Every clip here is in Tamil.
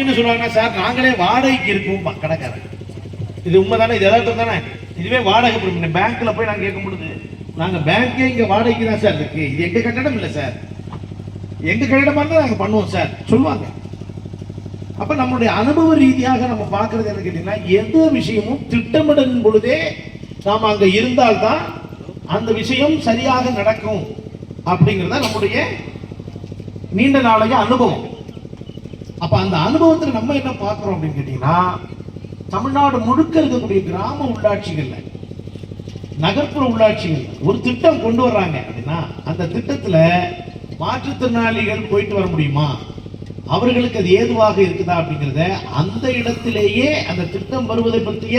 என்ன சொல்றாங்கன்னா, சார் நாங்களே வாடகைக்கு இருக்கோம் கடைக்காரன். இது உண்மைதானே? இது எதார்த்தம் தானே? இதுவே வாடகை பேங்க்ல போய் நாங்க கேட்கும் பொழுது, நாங்க பேங்கே இங்க வாடகைக்கு தான் சார் இருக்கு, இது எங்க கட்டடம் இல்லை சார், எங்க கட்டடமா இருந்தா நாங்க பண்ணுவோம் சார் சொல்லுவாங்க. அப்ப நம்மளுடைய அனுபவ ரீதியாக நம்ம பார்க்கறது என்ன கேட்டீங்கன்னா, எந்த விஷயமும் திட்டமிடும் பொழுதே நாம அங்க இருந்தால்தான் அந்த விஷயம் சரியாக நடக்கும் அப்படிங்கிறத நம்முடைய நீண்ட நாளைய அனுபவம். அப்ப அந்த அனுபவத்தில் நம்ம என்ன பார்க்கிறோம் அப்படின்னு கேட்டீங்கன்னா, தமிழ்நாடு முழுக்க இருக்கக்கூடிய கிராம உள்ளாட்சிகள்ல, நகர்ப்புற உள்ளாட்சிகள் ஒரு திட்டம் கொண்டு வர்றாங்க அப்படின்னா, அந்த திட்டத்துல மாற்றுத்திறனாளிகள் போயிட்டு வர முடியுமா, அவர்களுக்கு அது ஏதுவாக இருக்குதா அப்படிங்கிறத அந்த இடத்திலேயே அந்த திட்டம் வருவதை பற்றிய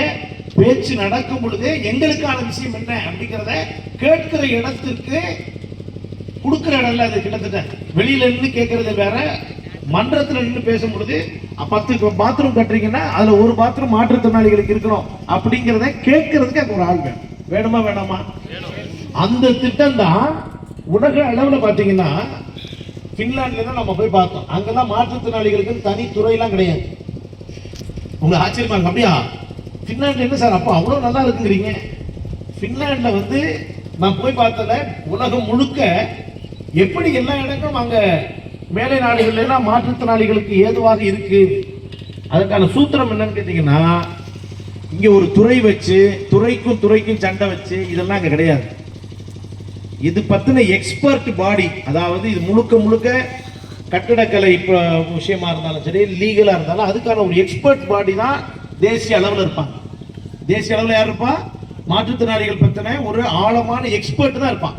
பேச்சு நடக்கும் பொழுதே எங்களுக்கான விஷயம் என்ன அப்படிங்கிறத கேட்கிற இடத்திற்கு கொடுக்கிற இடம்ல அது கிட்டத்தட்ட வெளியில இருந்து கேட்கறது வேற, மன்றத்தில் நின்று பேசும் பொழுது 10 பாத்ரூம் கட்டுறீங்கன்னா அதுல ஒரு பாத்ரூம் மாற்றுத்திறனாளிகளுக்கு இருக்கணும் அப்படிங்கிறத கேட்கறதுக்கு அங்க ஒரு ஆள் வேணும். வேணுமா வேணாமா? அந்த திட்டம் தான் உலக அளவில் பார்த்தீங்கன்னா பின்லாந்துல தான் நம்ம போய் பார்த்தோம். அங்கெல்லாம் மாற்றுத்திறனாளிகளுக்கு தனி துறையெல்லாம் கிடையாது. உங்க ஆச்சரியமா இருக்கு. அப்படியா? பின்லாந்துல என்ன சார் அப்போ அவ்வளோ நல்லா இருக்குங்கிறீங்க? பின்லாந்துல வந்து நான் போய் பார்த்தல உலகம் முழுக்க எப்படி எல்லா இடங்களும் அங்க மேலை நாடுகள் எல்லாம் மாற்றுத்திறனாளிகளுக்கு ஏதுவாக இருக்கு. அதுக்கான சூத்திரம் என்னன்னு கேட்டீங்கன்னா, இங்க ஒரு துறை வச்சு துறைக்கும் சண்டை வச்சு இதெல்லாம் அங்க கிடையாது. இது பத்தின எக்ஸ்பர்ட் பாடி, அதாவது இது முழுக்க கட்டடக்கலை விஷயமா இருந்தாலும் சரி, லீகலா இருந்தாலும் அதுக்கான ஒரு எக்ஸ்பர்ட் பாடி தான் தேசிய அளவில் இருப்பாங்க. தேசிய அளவில் யார் இருப்பா? மாற்றுத்திறனாளிகள் பத்தின ஒரு ஆழமான எக்ஸ்பர்ட் தான் இருப்பான்.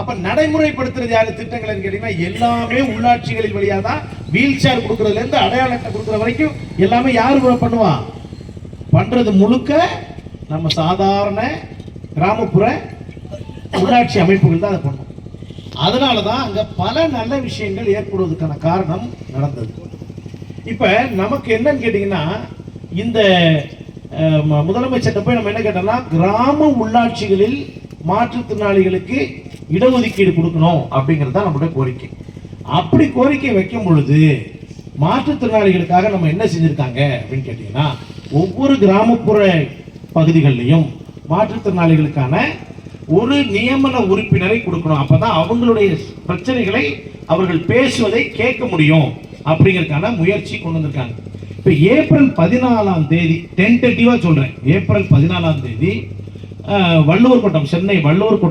அப்ப நடைமுறைப்படுத்துறது யாரு திட்டங்கள் கேட்டீங்கன்னா, எல்லாமே உள்ளாட்சிகளின் வழியா தான். வீல் சேர் கொடுக்கறதுல இருந்து அடையாள அட்டை கொடுக்கற வரைக்கும் எல்லாமே யாரு பண்ணுவா? பண்றது முழுக்க நம்ம சாதாரண கிராமப்புற உள்ளாட்சி அமைப்புகள் தான் அதை பண்ணும். அதனாலதான் அங்க பல நல்ல விஷயங்கள் ஏற்படுவதற்கான காரணம் நடந்தது. இப்ப நமக்கு என்னன்னு கேட்டீங்கன்னா, இந்த முதலமைச்சர்கிட்ட போய் நம்ம என்ன கேட்டோம்னா, கிராம உள்ளாட்சிகளில் மாற்றுத்திறனாளிகளுக்கு இடஒதுக்கீடு கொடுக்கணும் அப்படிங்கிறது தான் நம்மளுடைய கோரிக்கை. அப்படி கோரிக்கை வைக்கும் பொழுது மாற்றுத்திறனாளிகளுக்காக நம்ம என்ன செஞ்சிருக்காங்க அப்படின்னு கேட்டீங்கன்னா, ஒவ்வொரு கிராமப்புற பகுதிகளிலையும் மாற்றுத்திறனாளிகளுக்கான ஒரு நியமன உறுப்பினரை கொடுக்கணும். அப்பதான் அவங்களுடைய பிரச்சனைகளை அவர்கள் பேசுவதை கேட்க முடியும் அப்படிங்கிறதுக்கான முயற்சி கொண்டு வந்திருக்காங்க. இப்ப ஏப்ரல் 14ஆம் தேதி டென்டேட்டிவா சொல்றேன், ஏப்ரல் 14ஆம் தேதி வள்ளுவர் கோட்டம், சென்னை வள்ளுவர் கோட்டம்